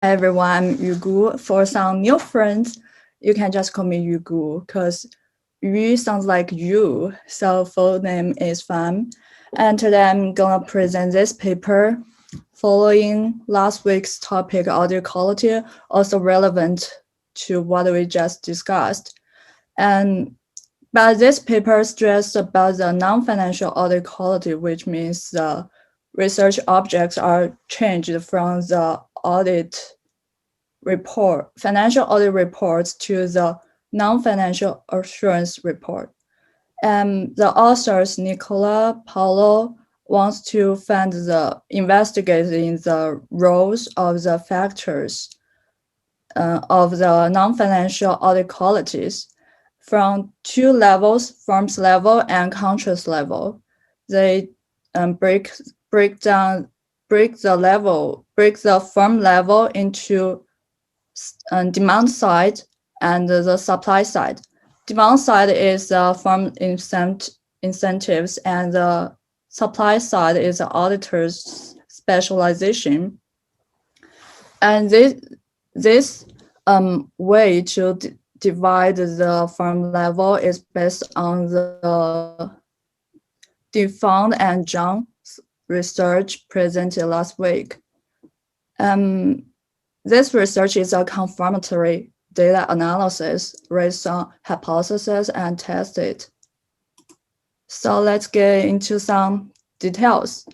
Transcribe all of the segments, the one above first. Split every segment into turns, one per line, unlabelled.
everyone, I'm Yugu. For some new friends, you can just call me Yugu because Yu sounds like you, so full name is fine. And today I'm gonna present this paper following last week's topic, audio quality, also relevant to what we just discussed. But this paper stressed about the non-financial audit quality, which means the research objects are changed from the financial audit reports to the non-financial assurance report. And the authors, Nicola Paulo, wants to investigating the roles of the factors of the non-financial audit qualities from two levels, firms level and countries level. They break the firm level into demand side and the supply side. Demand side is firm incentives, and the supply side is the auditor's specialization. And this way to divide the firm level is based on the defined and Zhang's research presented last week. This research is a confirmatory data analysis based on hypotheses and tested. So let's get into some details.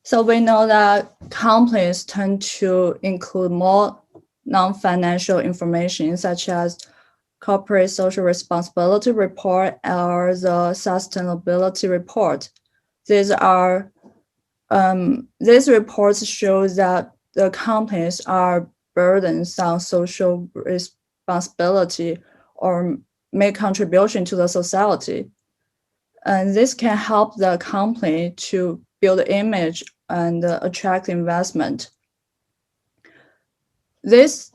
So we know that companies tend to include more non-financial information such as corporate social responsibility report or the sustainability report. These reports show that the companies are burdened on social responsibility or make contribution to the society. And this can help the company to build image and attract investment. These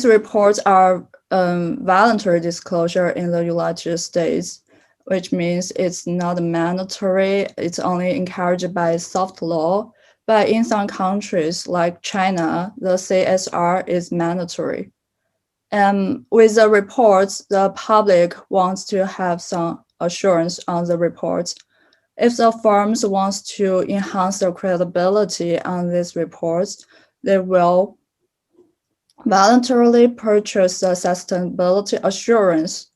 reports are voluntary disclosure in the United States, which means it's not mandatory. It's only encouraged by soft law. But in some countries like China, the CSR is mandatory. And with the reports, the public wants to have some assurance on the reports. If the firms wants to enhance their credibility on these reports, they will voluntarily purchase the sustainability assurance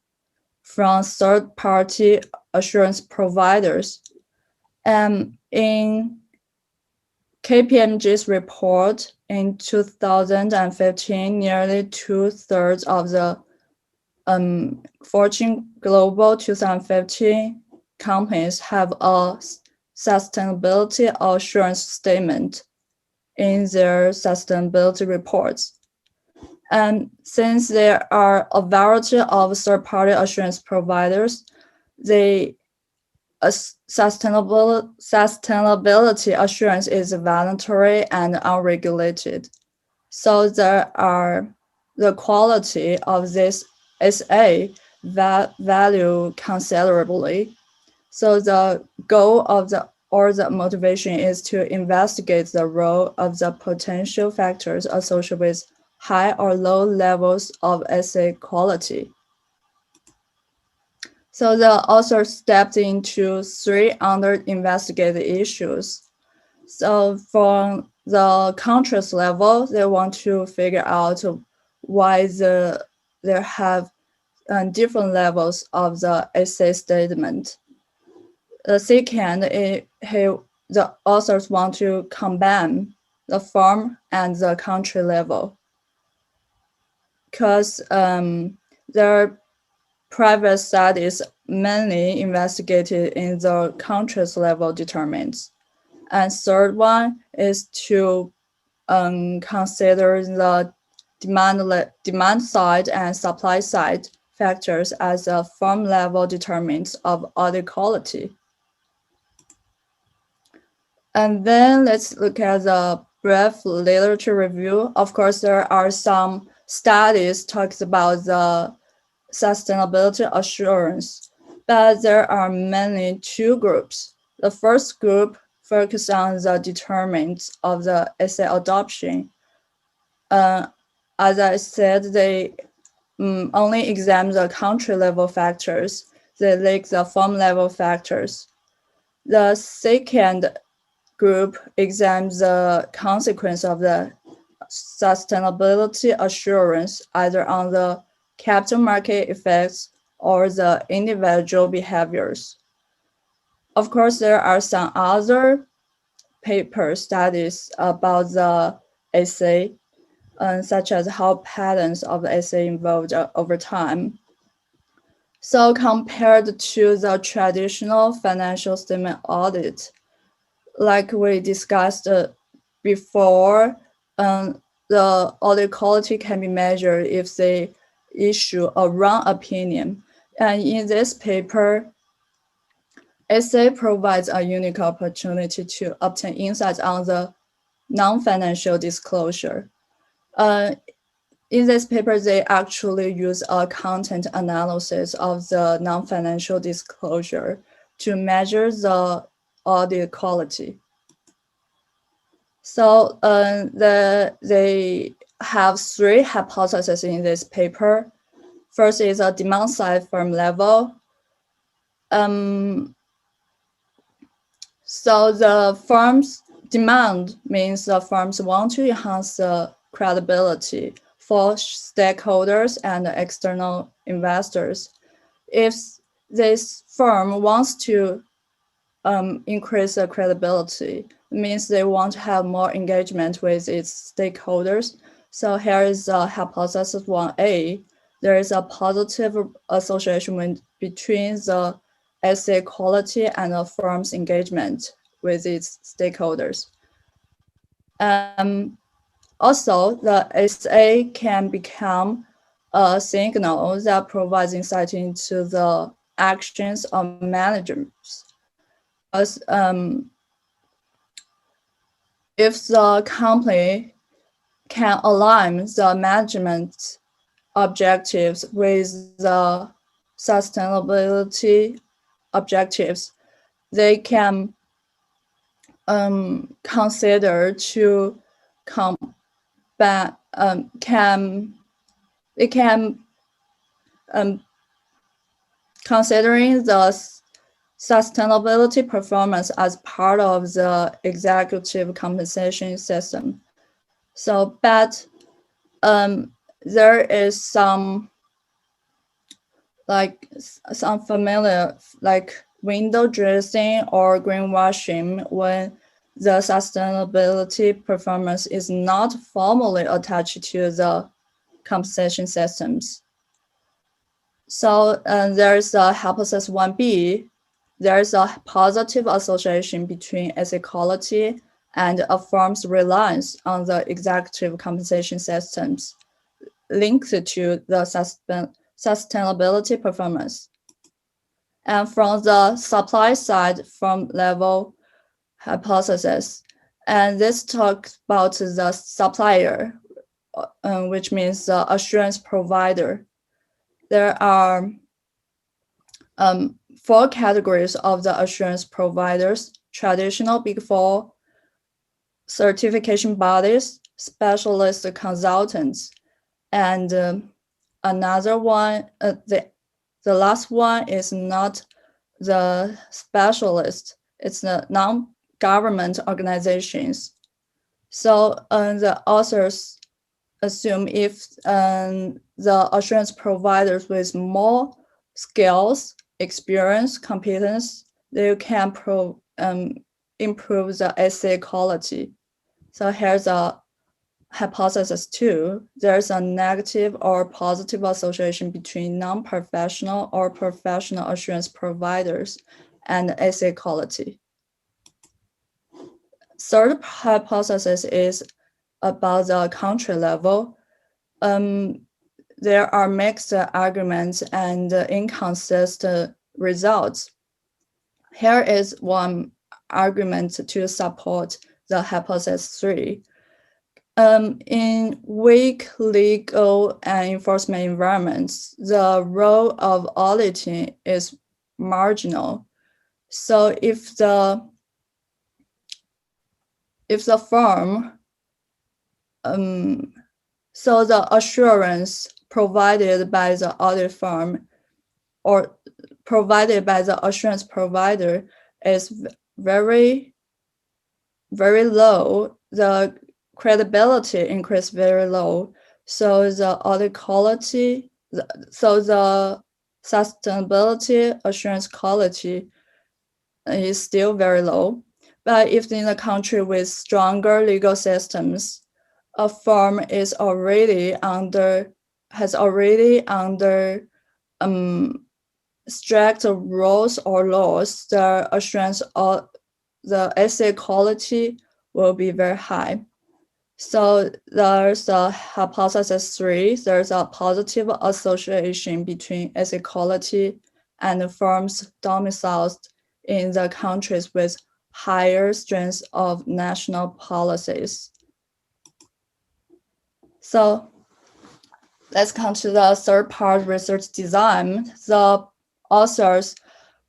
from third-party assurance providers. And in KPMG's report in 2015, nearly 2/3 of the Fortune Global 2015 companies have a sustainability assurance statement in their sustainability reports. And since there are a variety of third-party assurance providers, the sustainability assurance is voluntary and unregulated. So the quality of this SA value considerably. So the goal of the motivation is to investigate the role of the potential factors associated with high or low levels of assay quality. So the author stepped into 3 under-investigated issues. So from the countries level, they want to figure out why there have different levels of the assay statement. The second, the authors want to combine the firm and the country level, because their private studies mainly investigated in the country's level determines. And third one is to consider the demand side and supply side factors as a firm level determinants of audit quality. And then let's look at the brief literature review. Of course, there are some studies talks about the sustainability assurance, but there are mainly 2 groups. The first group focus on the determinants of the assay adoption. as I said, they only examine the country level factors. They lack the firm level factors. The second group examines the consequence of the sustainability assurance, either on the capital market effects or the individual behaviors. Of course, there are some other paper studies about the essay, such as how patterns of the essay evolved over time. So compared to the traditional financial statement audit, like we discussed before, the audit quality can be measured if they issue a wrong opinion. And in this paper, essay provides a unique opportunity to obtain insights on the non-financial disclosure. In this paper, they actually use a content analysis of the non-financial disclosure to measure the audit quality. So they have three hypotheses in this paper. First is a demand side firm level. So the firm's demand means the firms want to enhance the credibility for stakeholders and external investors. If this firm wants to increase the credibility, it means they want to have more engagement with its stakeholders. So here is hypothesis 1A. There is a positive association between the essay quality and the firm's engagement with its stakeholders. Also, the essay can become a signal that provides insight into the actions of managers. Because if the company can align the management objectives with the sustainability objectives, they can consider to considering the sustainability performance as part of the executive compensation system. So, but there is some familiar window dressing or greenwashing when the sustainability performance is not formally attached to the compensation systems. So there's a hypothesis 1B. There's a positive association between asset quality and a firm's reliance on the executive compensation systems linked to the sustainability performance. And from the supply side firm level hypothesis, and this talks about the supplier, which means the assurance provider. There are 4 categories of the assurance providers: traditional Big Four, certification bodies, specialist consultants, and another one, the last one is not the specialist, it's the non-government organizations. So the authors assume if the assurance providers with more skills, experience, competence, they can improve the essay quality. So here's a hypothesis 2. There's a negative or positive association between non-professional or professional assurance providers and essay quality. Third hypothesis is about the country level. There are mixed arguments and inconsistent results. Here is one argument to support the hypothesis 3. In weak legal and enforcement environments, the role of auditing is marginal. So if the firm So the assurance provided by the audit firm or provided by the assurance provider is very, very low. The credibility increased very low. So the audit quality, so the sustainability assurance quality is still very low. But if in a country with stronger legal systems, a firm has already under strict rules or laws, the assurance of the essay quality will be very high. So there's a hypothesis 3, there's a positive association between essay quality and firms domiciled in the countries with higher strength of national policies. So let's come to the third part, research design. The authors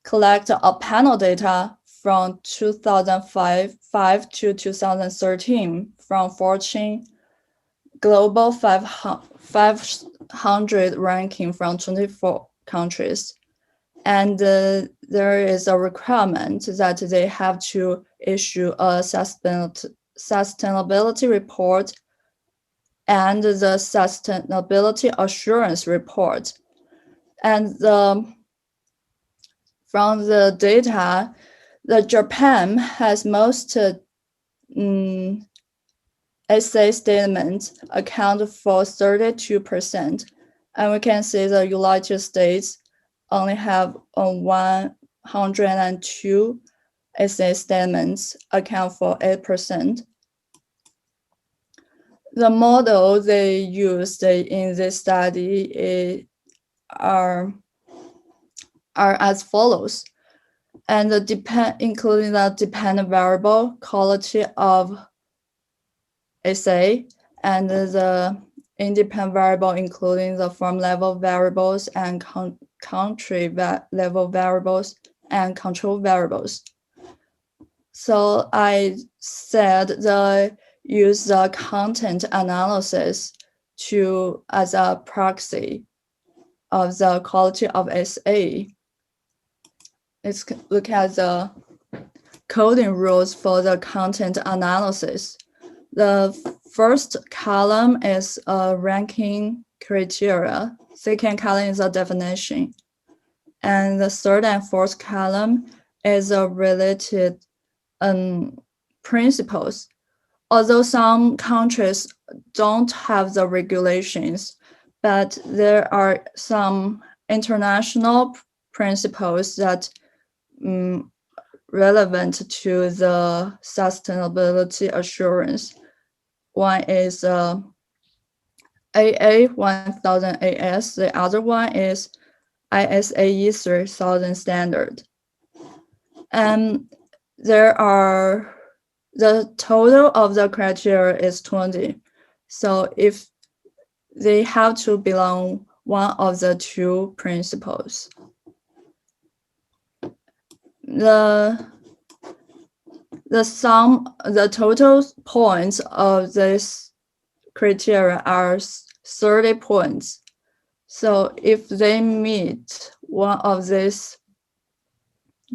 collect a panel data from 2005 to 2013 from Fortune Global 500 ranking from 24 countries. And there is a requirement that they have to issue a sustainability report and the sustainability assurance report. And from the data, Japan has most essay statements account for 32%, and we can see the United States only have 102 essay statements account for 8%. The model they used in this study are as follows, and including the dependent variable, quality of essay, and the independent variable, including the firm level variables and country level variables and control variables. So I said use the content analysis as a proxy of the quality of essay. Let's look at the coding rules for the content analysis. The first column is a ranking criteria. Second column is a definition. And the third and fourth column is a related principles. Although some countries don't have the regulations, but there are some international principles that relevant to the sustainability assurance. One is AA 1000 AS, the other one is ISAE 3000 standard. And the total of the criteria is 20. So if they have to belong one of the two principles. The total points of this criteria are 30 points. So if they meet one of these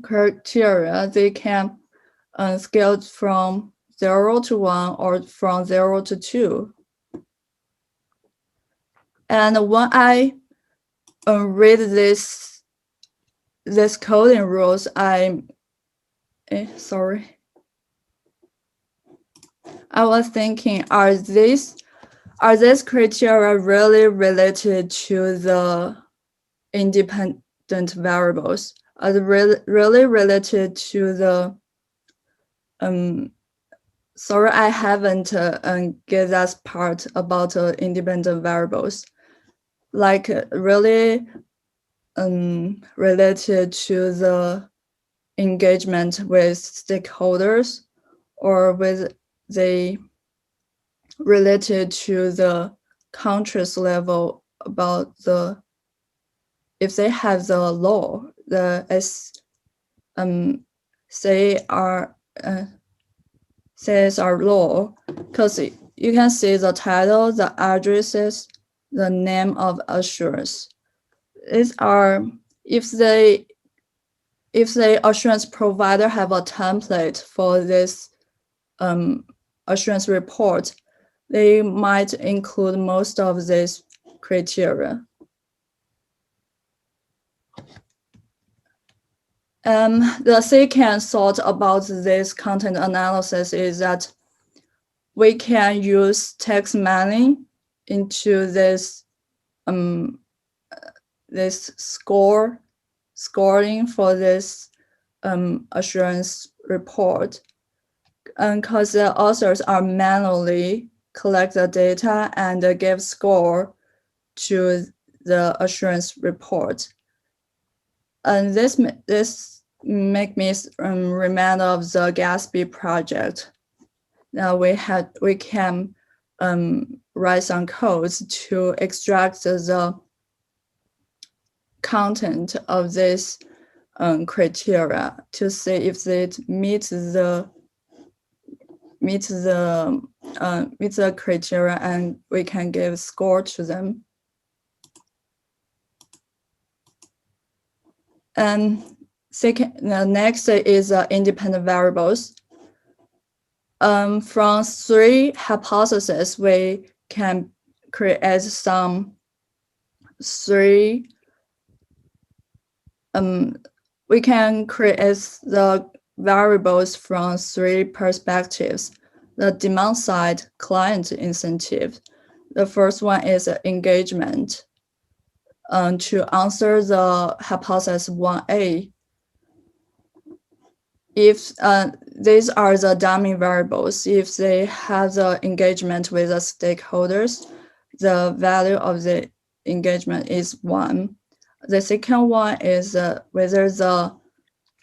criteria, they can scale from 0 to 1 or from 0 to 2. And when I read this coding rules, I was thinking, are these criteria really related to the independent variables? Are they really related to the sorry, I haven't get that part about independent variables. Like really related to the engagement with stakeholders, or with the related to the country's level about if they have the law, the CSR law, because you can see the title, the addresses, the name of assurance. These are, if the assurance provider have a template for this assurance report, they might include most of these criteria. The second thought about this content analysis is that we can use text mining into this scoring for this assurance report, and because the authors are manually collect the data and give score to the assurance report. And this make me remind of the Gatsby project. Now we can write some codes to extract the content of this criteria to see if it meets the criteria, and we can give score to them. And second, the next is independent variables. From 3 hypotheses, we can create some 3. We can create the variables from 3 perspectives. The demand side, client incentive. The first one is engagement. To answer the hypothesis 1A, if these are the dummy variables, if they have the engagement with the stakeholders, the value of the engagement is 1. The second one is whether the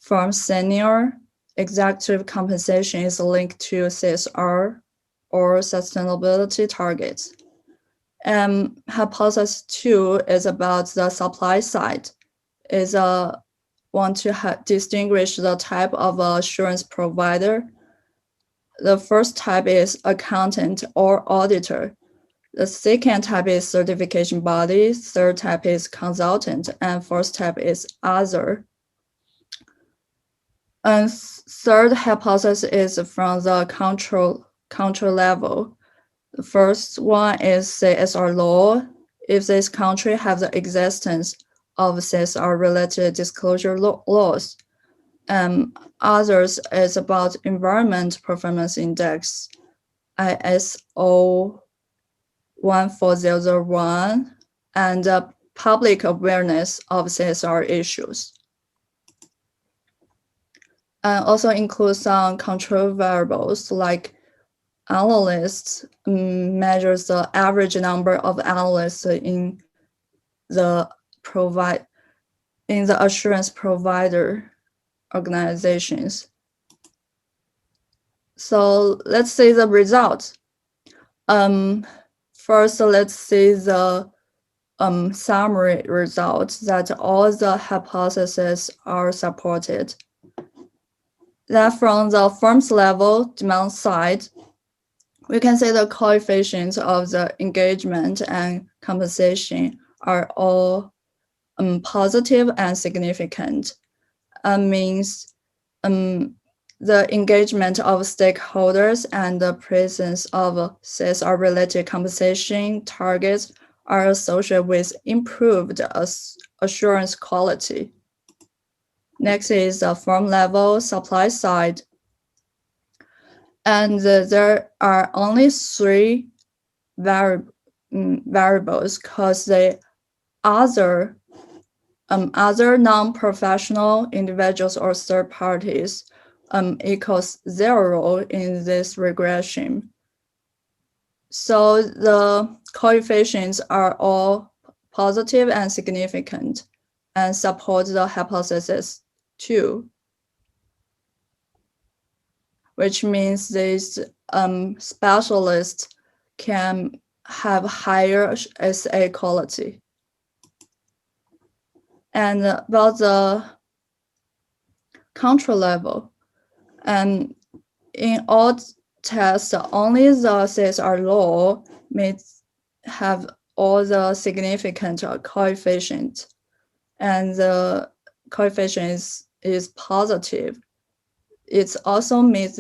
firm's senior executive compensation is linked to CSR or sustainability targets. Hypothesis 2 is about the supply side. Is want to distinguish the type of assurance provider. The first type is accountant or auditor. The second type is certification body. Third type is consultant, and fourth type is other. And third hypothesis is from the control level. The first one is CSR law. If this country has the existence of CSR-related disclosure laws. Others is about Environment Performance Index, ISO 14001, and public awareness of CSR issues. And also include some control variables like analysts measures the average number of analysts in the assurance provider organizations. So let's see the results. First, let's see the summary results that all the hypotheses are supported. That from the firm's level, demand side, we can say the coefficients of the engagement and compensation are all positive and significant. Means the engagement of stakeholders and the presence of CSR-related compensation targets are associated with improved assurance quality. Next is the firm level supply side. And there are only 3 variables because the other non-professional individuals or third parties equals 0 in this regression. So the coefficients are all positive and significant and support the hypothesis 2, which means these specialists can have higher SA quality. And about the control level, in all test only the CSR law may have all the significant coefficients, and the coefficient is positive. It also meets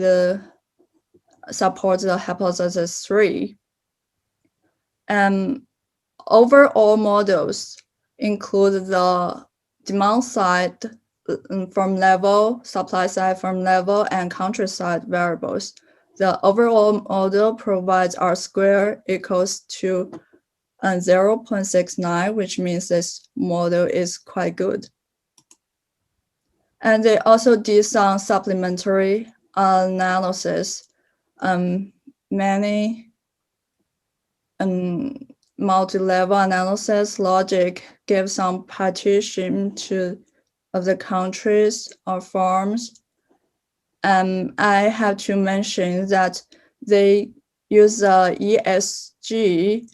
supports the hypothesis 3. Overall models include the demand side firm level, supply side firm level, and country side variables. The overall model provides R squared equals to 0.69, which means this model is quite good. And they also did some supplementary analysis. Many multi-level analysis logic gives some partition of the countries or firms. I have to mention that they use the ESG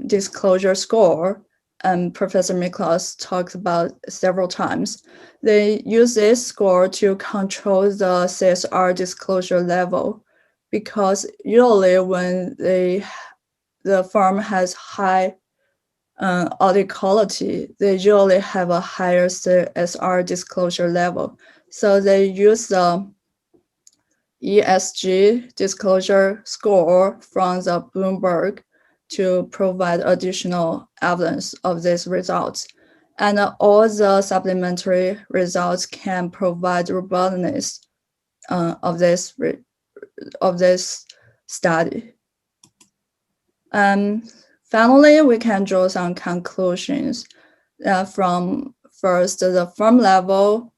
disclosure score. Professor Miklos talked about several times. They use this score to control the CSR disclosure level, because usually when the firm has high audit quality, they usually have a higher CSR disclosure level. So they use the ESG disclosure score from the Bloomberg to provide additional evidence of these results. And all the supplementary results can provide robustness of this study. Finally, we can draw some conclusions from first the firm level,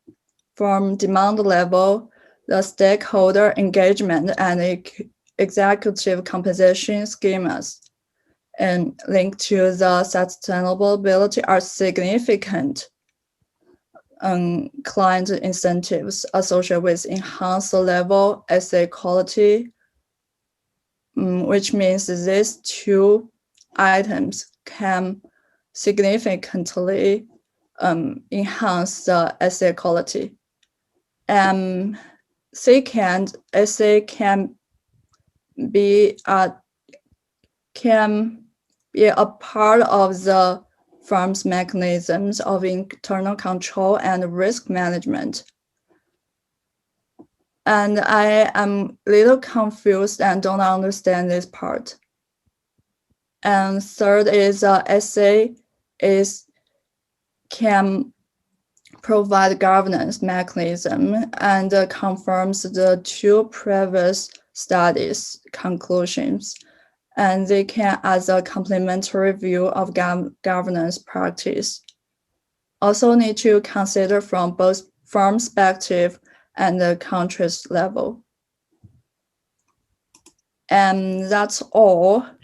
firm demand level, the stakeholder engagement, and executive compensation schemas, and linked to the sustainability are significant client incentives associated with enhanced level essay quality, which means these two items can significantly enhance the essay quality. Second, essay can be a part of the firm's mechanisms of internal control and risk management. And I am a little confused and don't understand this part. And third is essay can provide governance mechanism and confirms the two previous studies conclusions, and they can as a complementary view of governance practice. Also need to consider from both firm perspective and the country's level. And that's all.